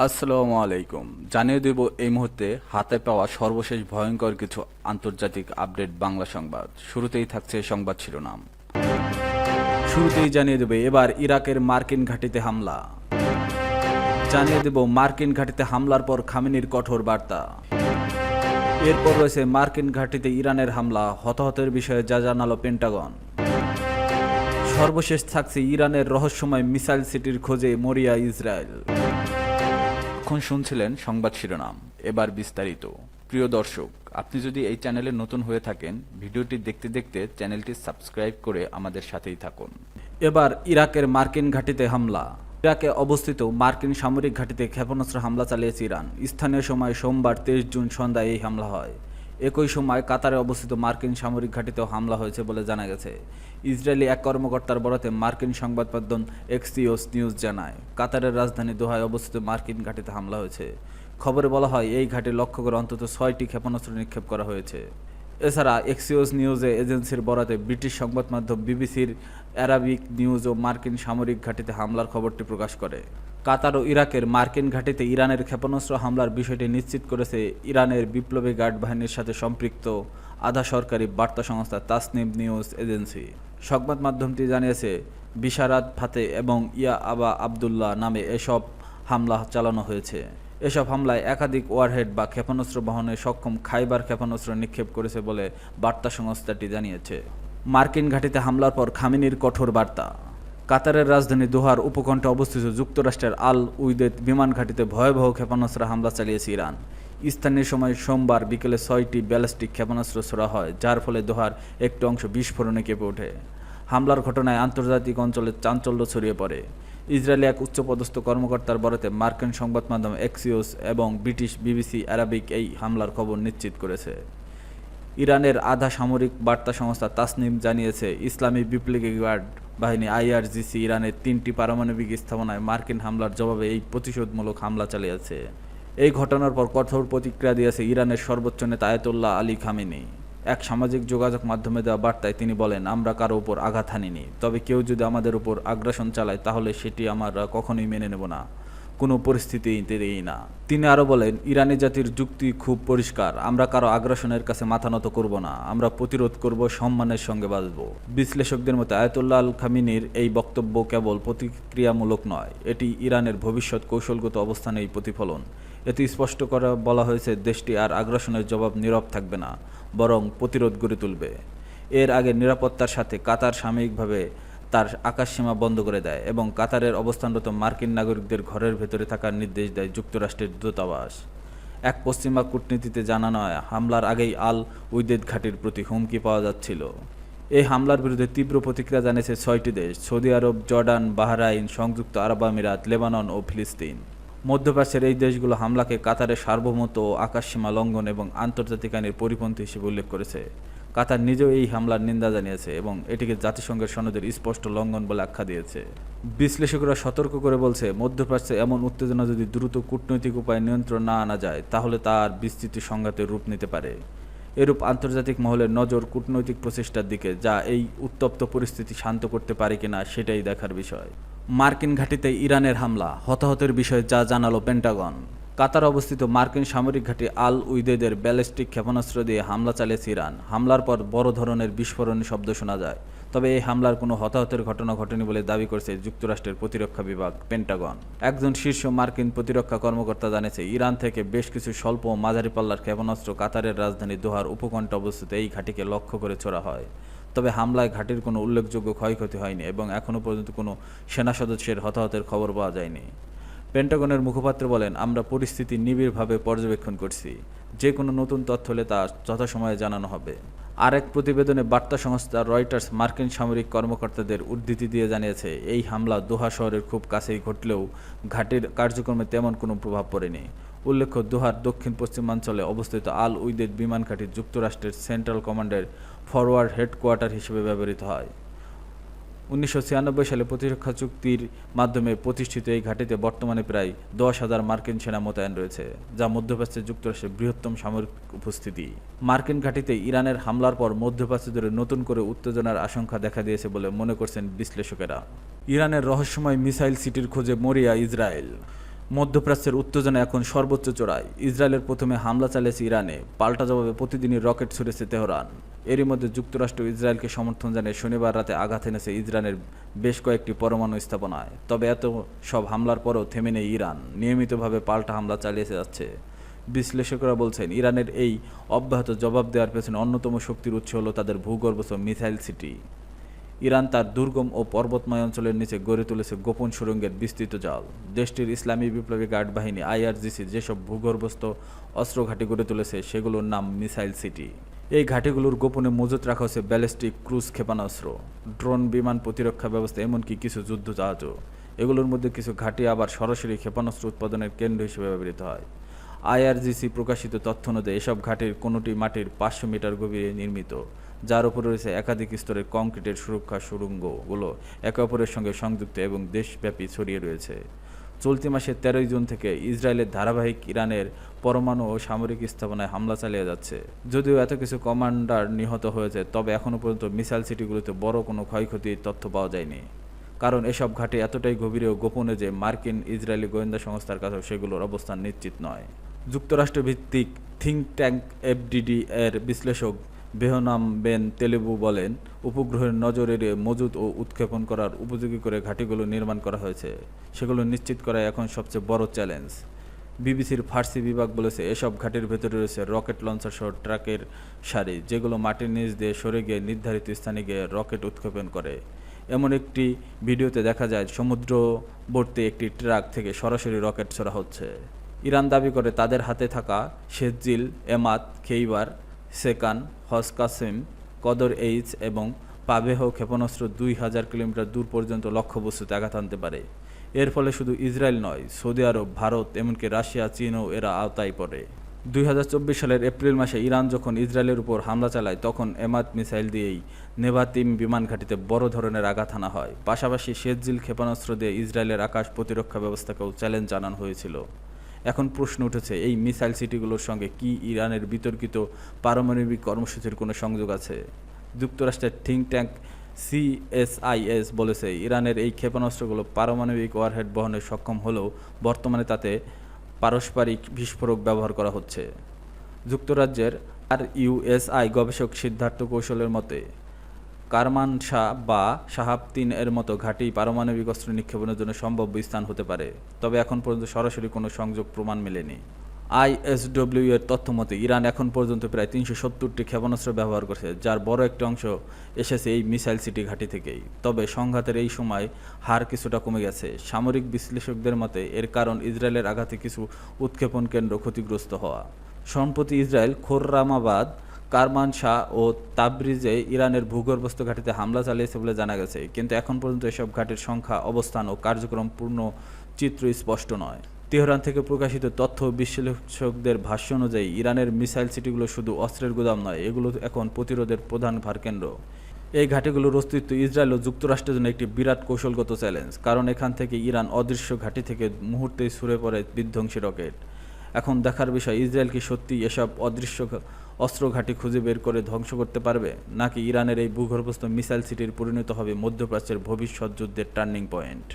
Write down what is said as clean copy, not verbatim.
আসসালামু আলাইকুম। জানিয়ে দেব এই মুহূর্তে হাতে পাওয়া সর্বশেষ ভয়ঙ্কর কিছু আন্তর্জাতিক আপডেট বাংলা সংবাদ। শুরুতেই থাকছে সংবাদ শিরোনাম। শুরুতেই জানিয়ে দেব এবার ইরাকের মার্কিন ঘাঁটিতে হামলা। জানিয়ে দেব মার্কিন ঘাঁটিতে হামলার পর খামেনির কঠোর বার্তা। এরপর রয়েছে মার্কিন ঘাঁটিতে ইরানের হামলা, হতাহতের বিষয়ে যা জানালো পেন্টাগন। সর্বশেষ থাকছে ইরানের রহস্যময় মিসাইল সিটির খোঁজে মরিয়া ইসরায়েল। এখন শুনছিলেন সংবাদ শিরোনাম, এবার বিস্তারিত। প্রিয় দর্শক, আপনি যদি এই চ্যানেলে নতুন হয়ে থাকেন, ভিডিওটি দেখতে দেখতে চ্যানেলটি সাবস্ক্রাইব করে আমাদের সাথেই থাকুন। এবার ইরাকের মার্কিন ঘাঁটিতে হামলা। ইরাকে অবস্থিত মার্কিন সামরিক ঘাঁটিতে ক্ষেপণাস্ত্র হামলা চালিয়েছে ইরান। স্থানীয় সময় সোমবার 23 জুন সন্ধ্যায় এই হামলা হয়। একই সময় কাতারে অবস্থিত মার্কিন সামরিক ঘাঁটিতেও হামলা হয়েছে বলে জানা গেছে। ইসরায়েলি এক কর্মকর্তার বরাতে মার্কিন সংবাদ মাধ্যম এক্সিওস নিউজ জানায়, কাতারের রাজধানী দোহায় অবস্থিত মার্কিন ঘাঁটিতে হামলা হয়েছে। খবরে বলা হয়, এই ঘাঁটি লক্ষ্য করে অন্তত 6টি ক্ষেপণাস্ত্র নিক্ষেপ করা হয়েছে। এছাড়া এক্সিওস নিউজে এজেন্সির বরাতে ব্রিটিশ সংবাদ মাধ্যম বিবিসির অ্যারাবিক নিউজও মার্কিন সামরিক ঘাঁটিতে হামলার খবরটি প্রকাশ করে। কাতার ও ইরাকের মার্কিন ঘাঁটিতে ইরানের ক্ষেপণাস্ত্র হামলার বিষয়টি নিশ্চিত করেছে ইরানের বিপ্লবী গার্ড বাহিনীর সাথে সম্পৃক্ত আধা সরকারি বার্তা সংস্থা তাসনিম নিউজ এজেন্সি। সংবাদ মাধ্যমটি জানিয়েছে, বিশারাত ফাতে এবং ইয়া আবা আবদুল্লাহ নামে এসব হামলা চালানো হয়েছে। এসব হামলায় একাধিক ওয়ারহেড বা ক্ষেপণাস্ত্র বহনে সক্ষম খাইবার ক্ষেপণাস্ত্র নিক্ষেপ করেছে বলে বার্তা সংস্থাটি জানিয়েছে। মার্কিন ঘাঁটিতে হামলার পর খামেনির কঠোর বার্তা। কাতারের রাজধানী দোহার উপকণ্ঠে অবস্থিত যুক্তরাষ্ট্রের আল উইদেদ বিমান ঘাঁটিতে ভয়াবহ ক্ষেপণাস্ত্র হামলা চালিয়েছে ইরান। স্থানীয় সময় সোমবার বিকেলে 6টি ব্যালিস্টিক ক্ষেপণাস্ত্র ছোড়া হয়, যার ফলে দোহার একটি অংশ বিস্ফোরণে কেঁপে ওঠে। হামলার ঘটনায় আন্তর্জাতিক অঞ্চলে চাঞ্চল্য ছড়িয়ে পড়ে। ইসরায়েলি এক উচ্চপদস্থ কর্মকর্তার বরাতে মার্কিন সংবাদ মাধ্যম এক্সিওস এবং ব্রিটিশ বিবিসি অ্যারাবিক এই হামলার খবর নিশ্চিত করেছে। ইরানের আধা সামরিক বার্তা সংস্থা তাসনিম জানিয়েছে, ইসলামী বিপ্লবী গার্ড বাহিনী আইআরজিসি ইরানের 3টি পারমাণবিক স্থাপনায় মার্কিন হামলার জবাবে এই প্রতিশোধমূলক হামলা চালিয়েছে। এই ঘটনার পর কঠোর প্রতিক্রিয়া দিয়েছে ইরানের সর্বোচ্চ নেতা আয়াতুল্লাহ আলী খামেনি। এক সামাজিক যোগাযোগ মাধ্যমে দেওয়া বার্তায় তিনি বলেন, আমরা কারো উপর আঘাত হানিনি, তবে কেউ যদি আমাদের উপর আগ্রাসন চালায় তাহলে সেটি আমরা কখনোই মেনে নেব না, কোনো পরিস্থিতিতেই না। তিনি আরও বলেন, ইরানি জাতির যুক্তি খুব পরিষ্কার, আমরা কারো আগ্রাসনের কাছে মাথা নত করব না, আমরা প্রতিরোধ করব, সম্মানের সঙ্গে বাঁচব। বিশ্লেষকদের মতে আয়াতুল্লাহ আল খামেনির এই বক্তব্য কেবল প্রতিক্রিয়ামূলক নয়, এটি ইরানের ভবিষ্যৎ কৌশলগত অবস্থানেই প্রতিফলন। এতে স্পষ্ট করে বলা হয়েছে, দেশটি আর আগ্রাসনের জবাব নীরব থাকবে না, বরং প্রতিরোধ গড়ে তুলবে। এর আগে নিরাপত্তার সাথে কাতার সাময়িকভাবে তার আকাশসীমা বন্ধ করে দেয় এবং কাতারের অবস্থানরত মার্কিন নাগরিকদের ঘরের ভেতরে থাকার নির্দেশ দেয় যুক্তরাষ্ট্রের দূতাবাস। এক পশ্চিমা কূটনীতিতে জানানো হয়, হামলার আগেই আল উইদেদ ঘাঁটির প্রতি হুমকি পাওয়া যাচ্ছিল। এই হামলার বিরুদ্ধে তীব্র প্রতিক্রিয়া জানিয়েছে 6টি দেশ: সৌদি আরব, জর্ডান, বাহরাইন, সংযুক্ত আরব আমিরাত, লেবানন ও ফিলিস্তিন। মধ্যপ্রাচ্যের এই দেশগুলো হামলাকে কাতারের সার্বভৌমত্ব ও আকাশসীমা লঙ্ঘন এবং আন্তর্জাতিক আইনের পরিপন্থী হিসেবে উল্লেখ করেছে। কাতার নিজেও এই হামলার নিন্দা জানিয়েছে এবং এটিকে জাতিসংঘের সনদের স্পষ্ট লঙ্ঘন বলে আখ্যা দিয়েছে। বিশ্লেষকরা সতর্ক করে বলছে, মধ্যপ্রাচ্যে এমন উত্তেজনা যদি দ্রুত কূটনৈতিক উপায়ে নিয়ন্ত্রণ না আনা যায়, তাহলে তার বিস্তৃতি সংঘাতের রূপ নিতে পারে। এরূপ আন্তর্জাতিক মহলের নজর কূটনৈতিক প্রচেষ্টার দিকে, যা এই উত্তপ্ত পরিস্থিতি শান্ত করতে পারে কিনা সেটাই দেখার বিষয়। মার্কিন ঘাঁটিতে ইরানের হামলা, হতাহতের বিষয়ে যা জানালো পেন্টাগন। কাতার অবস্থিত মার্কিন সামরিক ঘাঁটি আল উইদেদের ব্যালিস্টিক ক্ষেপণাস্ত্র দিয়ে হামলা চালিয়েছে ইরান। হামলার পর বড় ধরনের বিস্ফোরণের শব্দ শোনা যায়, তবে এই হামলার কোনো হতাহতের ঘটনা ঘটেনি বলে দাবি করেছে যুক্তরাষ্ট্রের প্রতিরক্ষা বিভাগ, পেন্টাগন। একজন শীর্ষ মার্কিন প্রতিরক্ষা কর্মকর্তা জানিয়েছে, ইরান থেকে বেশ কিছু স্বল্প ও মাঝারি পাল্লার ক্ষেপণাস্ত্র কাতারের রাজধানী দোহার উপকণ্ঠে অবস্থিত এই ঘাঁটিকে লক্ষ্য করে ছোড়া হয়। তবে হামলায় ঘাঁটির কোনো উল্লেখযোগ্য ক্ষয়ক্ষতি হয়নি এবং এখনও পর্যন্ত কোনো সেনা সদস্যের হতাহতের খবর পাওয়া যায়নি। পেন্টাগনের মুখপাত্র বলেন, আমরা পরিস্থিতি নিবিড়ভাবে পর্যবেক্ষণ করছি, যে কোনো নতুন তথ্য হলে তা যথাসময়ে জানানো হবে। আরেক প্রতিবেদনে বার্তা সংস্থা রয়টার্স মার্কিন সামরিক কর্মকর্তাদের উদ্ধৃতি দিয়ে জানিয়েছে, এই হামলা দোহা শহরের খুব কাছেই ঘটলেও ঘাঁটির কার্যক্রমে তেমন কোনো প্রভাব পড়েনি। উল্লেখ্য, দোহার দক্ষিণ পশ্চিমাঞ্চলে অবস্থিত আল উইদেদ বিমান ঘাঁটি যুক্তরাষ্ট্রের সেন্ট্রাল কমান্ডের ফরওয়ার্ড হেডকোয়ার্টার হিসেবে ব্যবহৃত হয়। 1996 সালে প্রতিরক্ষা চুক্তির মাধ্যমে প্রতিষ্ঠিত এই ঘাঁটিতে বর্তমানে প্রায় 10,000 মার্কিন সেনা মোতায়েন রয়েছে, যা মধ্যপ্রাচ্যে যুক্তরাষ্ট্রের বৃহত্তম সামরিক উপস্থিতি। মার্কিন ঘাঁটিতে ইরানের হামলার পর মধ্যপ্রাচ্য জুড়ে নতুন করে উত্তেজনার আশঙ্কা দেখা দিয়েছে বলে মনে করছেন বিশ্লেষকেরা। ইরানের রহস্যময় মিসাইল সিটির খোঁজে মরিয়া ইসরায়েল। মধ্যপ্রাচ্যের উত্তেজনা এখন সর্বোচ্চ চূড়ায়। ইসরায়েলের প্রথমে হামলা চালিয়েছে ইরানে, পাল্টা জবাবে প্রতিদিনই রকেট ছুড়েছে তেহরান। এরই মধ্যে যুক্তরাষ্ট্র ইসরায়েলকে সমর্থন জানিয়ে শনিবার রাতে আঘাত এনেছে ইসরায়েলের বেশ কয়েকটি পরমাণু স্থাপনায়। তবে এত সব হামলার পরও থেমে নেই ইরান, নিয়মিতভাবে পাল্টা হামলা চালিয়ে যাচ্ছে। বিশ্লেষকরা বলছেন, ইরানের এই অব্যাহত জবাব দেওয়ার পেছনে অন্যতম শক্তির উৎস হল তাদের ভূগর্ভস্থ মিসাইল সিটি। ইরান তার দুর্গম ও পর্বতময় অঞ্চলের নিচে গড়ে তুলেছে গোপন সুড়ঙ্গের বিস্তৃত জাল। দেশটির ইসলামী বিপ্লবী গার্ড বাহিনী আইআরজিসি যেসব ভূগর্ভস্থ অস্ত্র ঘাঁটি গড়ে তুলেছে সেগুলোর নাম মিসাইল সিটি। এই ঘাঁটিগুলোর গোপনে মজুত রাখা হচ্ছে ব্যালিস্টিক ক্রুজ ক্ষেপণাস্ত্র, ড্রোন, বিমান প্রতিরক্ষা ব্যবস্থা, এমনকি কিছু যুদ্ধ জাহাজও। এগুলোর মধ্যে কিছু ঘাঁটি আবার সরাসরি ক্ষেপণাস্ত্র উৎপাদনের কেন্দ্র হিসেবে ব্যবহৃত হয়। আইআরজিসি প্রকাশিত তথ্য অনুযায়ী এসব ঘাঁটির কোনোটি মাটির 500 মিটার গভীরে নির্মিত, যার উপরে রয়েছে একাধিক স্তরের কংক্রিটের সুরক্ষা সুড়ঙ্গগুলো একে অপরের সঙ্গে সংযুক্ত এবং দেশব্যাপী ছড়িয়ে রয়েছে। চলতি মাসের 13 জুন থেকে ইসরায়েলের ধারাবাহিক ইরানের পরমাণু ও সামরিক স্থাপনায় হামলা চালিয়ে যাচ্ছে। যদিও এত কিছু কমান্ডার নিহত হয়েছে, তবে এখনও পর্যন্ত মিসাইল সিটিগুলোতে বড় কোনো ক্ষয়ক্ষতির তথ্য পাওয়া যায়নি, কারণ এসব ঘাঁটি এতটাই গভীরে ও গোপনে যে মার্কিন ইসরায়েলি গোয়েন্দা সংস্থার কাছেও সেগুলোর অবস্থান নিশ্চিত নয়। যুক্তরাষ্ট্রভিত্তিক থিঙ্ক ট্যাঙ্ক এফডিডি এর বিশ্লেষক বেহনাম বেন তেলেবু বলেন, উপগ্রহের নজর এড়িয়ে মজুত ও উৎক্ষেপণ করার উপযোগী করে ঘাঁটিগুলো নির্মাণ করা হয়েছে। সেগুলো নিশ্চিত করাই এখন সবচেয়ে বড় চ্যালেঞ্জ। বিবিসির ফার্সি বিভাগ বলেছে, এসব ঘাঁটির ভেতরে রয়েছে রকেট লঞ্চার সহ ট্রাকের সারি, যেগুলো মাটির নিচ দিয়ে সরে গিয়ে নির্ধারিত স্থানে গিয়ে রকেট উৎক্ষেপণ করে। এমন একটি ভিডিওতে দেখা যায় সমুদ্রবর্তী একটি ট্রাক থেকে সরাসরি রকেট ছোড়া হচ্ছে। ইরান দাবি করে তাদের হাতে থাকা শেরজিল, এমাত, খেইবার, সেকান, হজকাসিম, কদর এইচ এবং পাভেহ ক্ষেপণাস্ত্র 2000 কিলোমিটার দূর পর্যন্ত লক্ষ্যবস্তুতে আঘাত আনতে পারে। এর ফলে শুধু ইসরায়েল নয়, সৌদি আরব, ভারত, এমনকি রাশিয়া, চীনও এরা আওতায় পড়ে। 2024 সালের এপ্রিল মাসে ইরান যখন ইসরায়েলের উপর হামলা চালায়, তখন এমাত মিসাইল দিয়েই নেভাতিম বিমান ঘাঁটিতে বড় ধরনের আঘাত হানা হয়। পাশাপাশি শেরজিল ক্ষেপণাস্ত্র দিয়ে ইসরায়েলের আকাশ প্রতিরক্ষা ব্যবস্থাকেও চ্যালেঞ্জ জানানো হয়েছিল। এখন প্রশ্ন উঠেছে, এই মিসাইল সিটিগুলোর সঙ্গে কি ইরানের বিতর্কিত পারমাণবিক কর্মসূচির কোনো সংযোগ আছে? যুক্তরাষ্ট্রের থিঙ্ক ট্যাঙ্ক সিএসআইএস বলেছে, ইরানের এই ক্ষেপণাস্ত্রগুলো পারমাণবিক ওয়ারহেড বহনে সক্ষম হলেও বর্তমানে তাতে পারস্পরিক বিস্ফোরক ব্যবহার করা হচ্ছে। যুক্তরাজ্যের RUSI গবেষক সিদ্ধার্থ কৌশলের মতে, কারমান শাহ বা শাহাব-3 এর মতো ঘাঁটি পারমাণবিক অস্ত্র নিক্ষেপণের জন্য সম্ভাব্য স্থান হতে পারে, তবে এখন পর্যন্ত সরাসরি কোনো সংযোগ প্রমাণ মেলেনি। ISW এর তথ্য মতে, ইরান এখন পর্যন্ত প্রায় 370টি ক্ষেপণাস্ত্র ব্যবহার করছে, যার বড় একটি অংশ এসেছে এই মিসাইল সিটি ঘাঁটি থেকেই। তবে সংঘাতের এই সময় হার কিছুটা কমে গেছে। সামরিক বিশ্লেষকদের মতে, এর কারণ ইসরায়েলের আঘাতে কিছু উৎক্ষেপণ কেন্দ্র ক্ষতিগ্রস্ত হওয়া। সম্প্রতি ইসরায়েল খোররামাবাদ, কারমান শাহ ও তাবরিজে ইরানের ভূগর্ভস্থ ঘাঁটিতে হামলা চালিয়েছে বলে জানা গেছে, কিন্তু এখন পর্যন্ত এসব ঘাঁটির সংখ্যা, অবস্থান ও কার্যক্রম পূর্ণ চিত্র স্পষ্ট নয়। তেহরান থেকে প্রকাশিত তথ্য বিশ্লেষকদের ভাষ্য অনুযায়ী, ইরানের মিসাইল সিটিগুলো শুধু অস্ত্রের গুদাম নয়, এগুলো এখন প্রতিরোধের প্রধান ভারকেন্দ্র। এই ঘাঁটিগুলোর অস্তিত্ব ইসরায়েল ও যুক্তরাষ্ট্রের জন্য একটি বিরাট কৌশলগত চ্যালেঞ্জ, কারণ এখান থেকে ইরান অদৃশ্য ঘাঁটি থেকে মুহূর্তেই ছুড়ে পড়ে বিধ্বংসী রকেট। এখন দেখার বিষয়, ইসরায়েল কি সত্যিই এসব অদৃশ্য অস্ত্র ঘাঁটি খুঁজে বের করে ধ্বংস করতে পারবে, নাকি ইরানের এই ভূগর্ভস্থ মিসাইল সিটির পরিণত হবে মধ্যপ্রাচ্যের ভবিষ্যৎ যুদ্ধের টার্নিং পয়েন্ট।